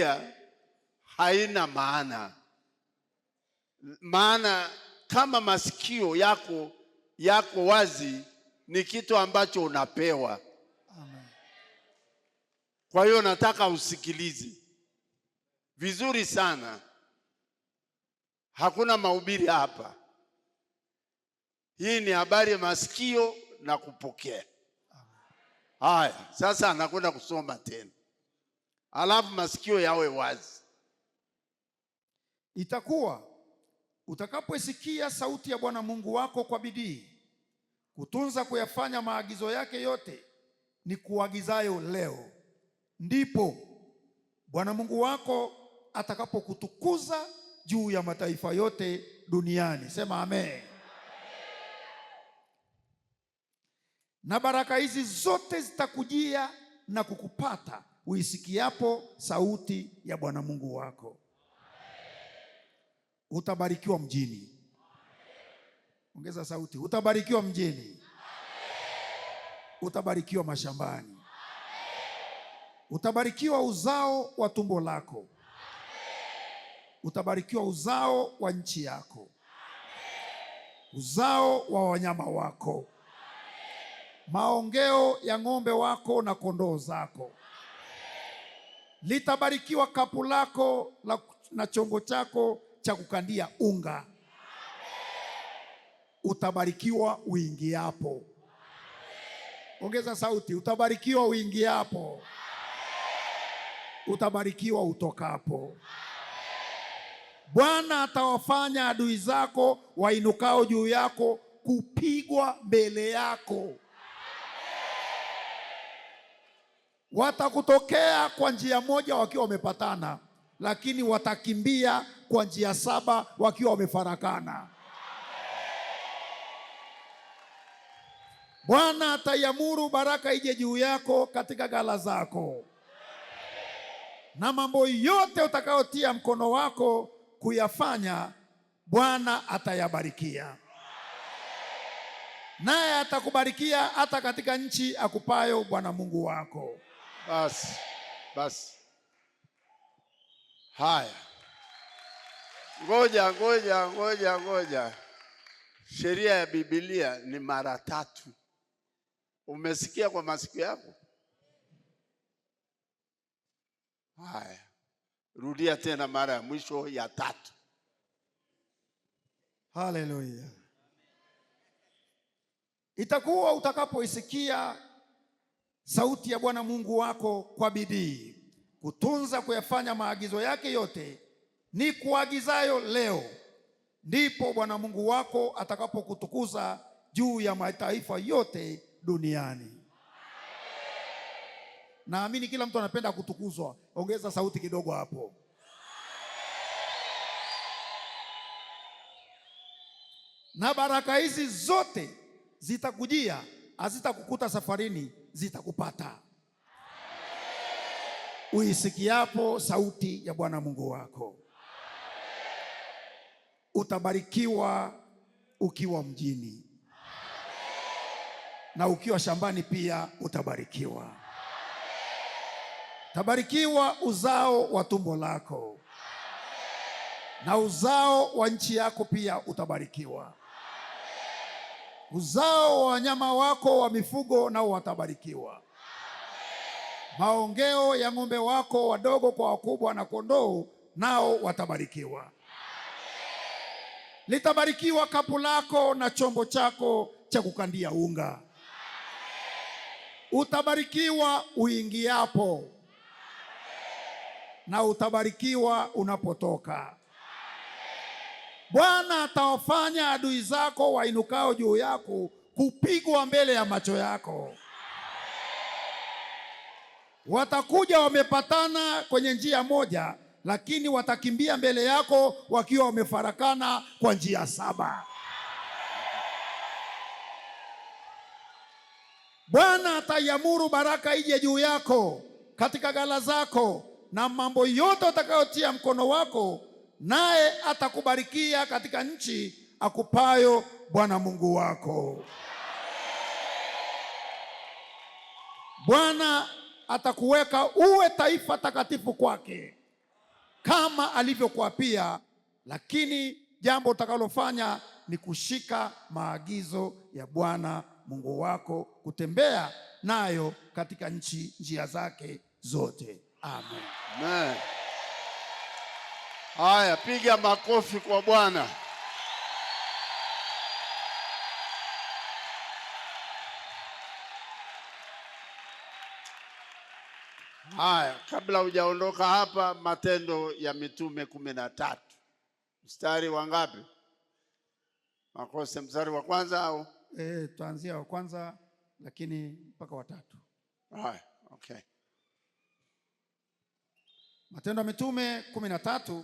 Biblia haina maana. Maana kama masikio yako wazi ni kitu ambacho unapewa. Amen. Kwa hiyo nataka usikilize vizuri sana. Hakuna mahubiri hapa. Hii ni habari ya masikio na kupokea. Haya, sasa anakwenda kusoma tena. Alafu masikio yawe wazi. Itakuwa utakapoisikia sauti ya Bwana Mungu wako kwa bidii, kutunza kuyafanya maagizo yake yote ni kuagizayo leo, ndipo Bwana Mungu wako atakapokutukuza juu ya mataifa yote duniani. Sema amen. Na baraka hizi zote zitakujia na kukupata uisikiapo sauti ya Bwana Mungu wako. Utabarikiwa mjini. Ongeza sauti. Utabarikiwa mjini. Utabarikiwa mashambani. Utabarikiwa uzao wa tumbo lako. Utabarikiwa uzao wa nchi yako. Uzao wa wanyama wako. Maongeo ya ng'ombe wako na kondoo zako. Litabarikiwa kapu lako na chombo chako cha kukandia unga. Utabarikiwa uingiapo. Ongeza sauti. Utabarikiwa uingiapo. Utabarikiwa utokapo. Bwana atawafanya adui zako wainukao juu yako kupigwa mbele yako. Watakutokea kwa njia moja wakiwa wamepatana, lakini watakimbia kwa njia 7 wakiwa wamefarakana. Bwana ataiamuru baraka ije juu yako katika ghala zako, na mambo yote utakayotia mkono wako kuyafanya, Bwana atayabarikia. Naye atakubarikia hata katika nchi akupayo Bwana Mungu wako. Basi. Haya. Ngoja. Sheria ya Biblia ni mara 3. Umesikia kwa masikio yako? Haya. Rudia tena mara ya mwisho ya 3. Haleluya. Itakuwa utakapoisikia sauti ya Bwana Mungu wako kwa bidii, kutunza kuyafanya maagizo yake yote ni kuagizayo leo, ndipo Bwana Mungu wako atakapokutukuza juu ya mataifa yote duniani. Naamini kila mtu anapenda kutukuzwa. Ongeza sauti kidogo hapo. Na baraka hizi zote zitakujia, hazitakukuta safarini, zitakupata uisikiapo sauti ya Bwana Mungu wako. Utabarikiwa ukiwa mjini, na ukiwa shambani pia utabarikiwa. Utabarikiwa uzao wa tumbo lako, na uzao wa nchi yako pia utabarikiwa. Uzao wa wanyama wako wa mifugo nao watabarikiwa. Maongeo ya ng'ombe wako wadogo kwa wakubwa na kondoo nao watabarikiwa. Litabarikiwa kapu lako na chombo chako cha kukandia unga. Utabarikiwa uingiapo, na utabarikiwa unapotoka. Bwana atawafanya adui zako wainukao juu yako kupigwa mbele ya macho yako. Watakuja wamepatana kwenye njia moja, lakini watakimbia mbele yako wakiwa wamefarakana kwa njia 7. Bwana ataiamuru baraka ije juu yako katika ghala zako, na mambo yote utakayotia mkono wako, naye atakubarikia katika nchi akupayo Bwana Mungu wako. Bwana atakuweka uwe taifa takatifu kwake, kama alivyokuapia, lakini jambo utakalofanya ni kushika maagizo ya Bwana Mungu wako, kutembea nayo katika njia zake zote. Amen. Amen. Haya, piga makofi kwa Bwana. Haya, kabla hujaondoka hapa, Matendo ya Mitume 13 mstari wa ngapi? Makose mstari wa kwanza au? Tuanzia wa kwanza lakini mpaka wa 3. Haya, okay. Matendo ya Mitume 13.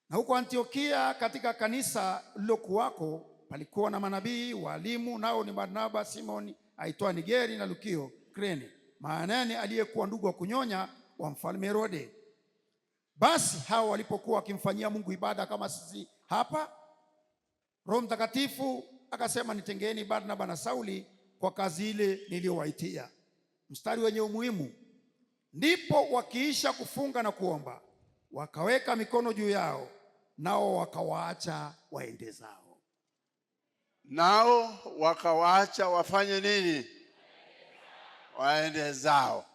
Na huko Antiokia katika kanisa lilokuwako palikuwa na manabii, walimu, nao ni Barnaba, Simoni aitwa Nigeri, na Lukio Krene, Maanani aliyekuwa ndugu wa kunyonya wa mfalme Herode. Basi hao walipokuwa wakimfanyia Mungu ibada kama sisi hapa, Roho Mtakatifu akasema, nitengeeni Barnaba na Sauli kwa kazi ile niliyowaitia. Mstari wenye umuhimu. Ndipo wakiisha kufunga na kuomba, wakaweka mikono juu yao, nao wakawaacha waende zao. Nao wakawaacha wafanye nini? Waende zao.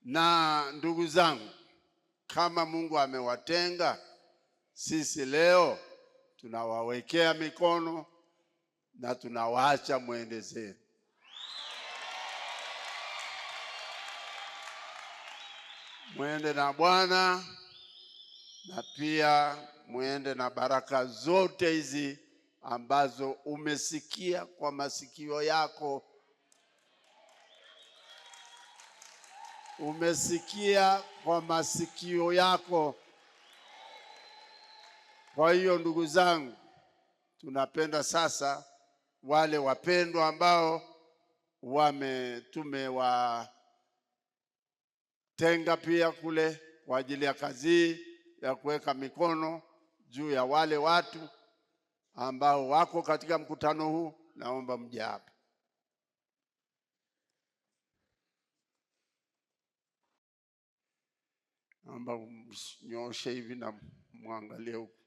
Na ndugu zangu, kama Mungu amewatenga, sisi leo tunawawekea mikono na tunawaacha mwende zenu. Mwende na Bwana, na pia mwende na baraka zote hizi ambazo umesikia kwa masikio yako. Umesikia kwa masikio yako. Kwa hiyo ndugu zangu, tunapenda sasa wale wapendwa ambao tumewatenga pia kule kwa ajili ya kazi ya kuweka mikono juu ya wale watu ambao wako katika mkutano huu. Naomba mje hapa. Naomba mnyoshe hivi na muangalie huku.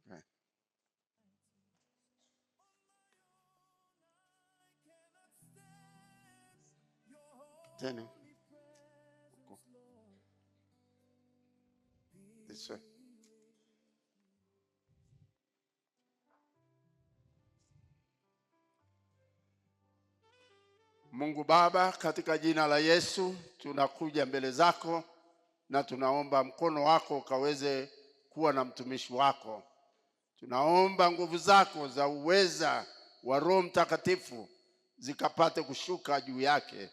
Okay. Tena. This way. Mungu Baba, katika jina la Yesu tunakuja mbele zako na tunaomba mkono wako ukaweze kuwa na mtumishi wako. Tunaomba nguvu zako za uweza wa Roho Mtakatifu zikapate kushuka juu yake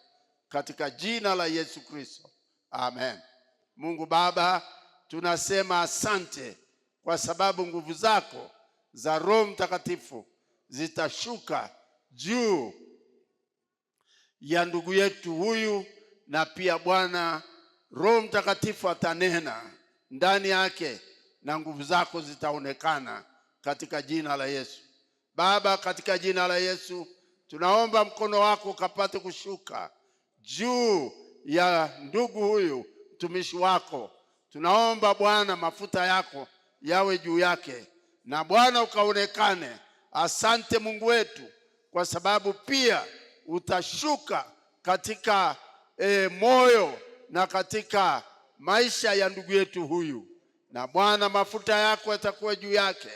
katika jina la Yesu Kristo. Amen. Mungu Baba, tunasema asante kwa sababu nguvu zako za Roho Mtakatifu zitashuka juu ya ndugu yetu huyu, na pia Bwana Roho Mtakatifu atanena ndani yake na nguvu zako zitaonekana katika jina la Yesu. Baba, katika jina la Yesu tunaomba mkono wako ukapate kushuka juu ya ndugu huyu mtumishi wako. Tunaomba Bwana mafuta yako yawe juu yake na Bwana ukaonekane. Asante Mungu wetu kwa sababu pia utashuka katika moyo na katika maisha ya ndugu yetu huyu, na Bwana mafuta yako yatakuwa juu yake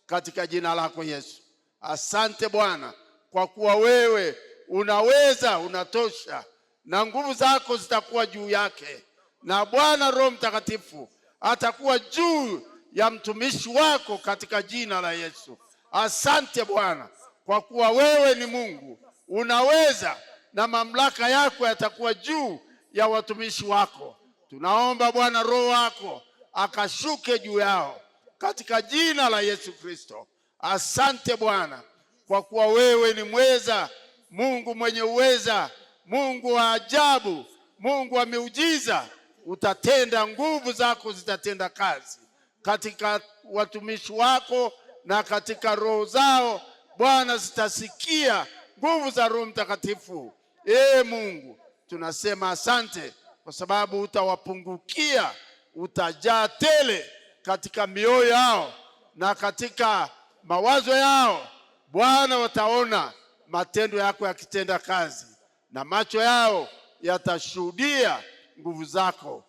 katika jina lako Yesu. Asante Bwana kwa kuwa wewe unaweza, unatosha, na nguvu zako zitakuwa juu yake, na Bwana Roho Mtakatifu atakuwa juu ya mtumishi wako katika jina la Yesu. Asante Bwana kwa kuwa wewe ni Mungu, unaweza, na mamlaka yako yatakuwa juu ya watumishi wako. Tunaomba Bwana Roho wako akashuke juu yao katika jina la Yesu Kristo. Asante Bwana kwa kuwa wewe ni mweza, Mungu mwenye uweza, Mungu wa ajabu, Mungu wa miujiza. Utatenda, nguvu zako zitatenda kazi katika watumishi wako na katika roho zao. Bwana zitasikia nguvu za Roho Mtakatifu Mungu, tunasema asante kwa sababu utawapungukia, utajaa tele katika mioyo yao na katika mawazo yao. Bwana, wataona matendo yako yakitenda kazi na macho yao yatashuhudia nguvu zako.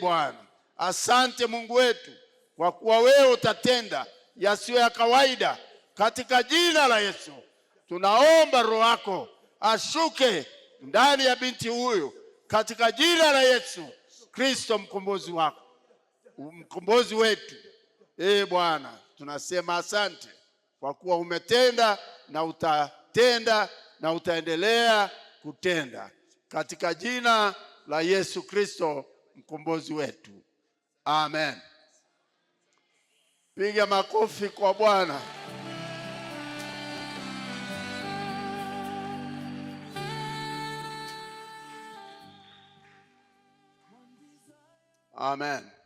Bwana, asante Mungu wetu, kwa kuwa wewe utatenda yasiyo ya kawaida. Katika jina la Yesu tunaomba Roho yako ashuke ndani ya binti huyu, katika jina la Yesu Kristo, mkombozi wako, mkombozi wetu. Bwana, tunasema asante kwa kuwa umetenda na utatenda na utaendelea kutenda, katika jina la Yesu Kristo, mkombozi wetu. Amen. Piga makofi kwa Bwana. Amen.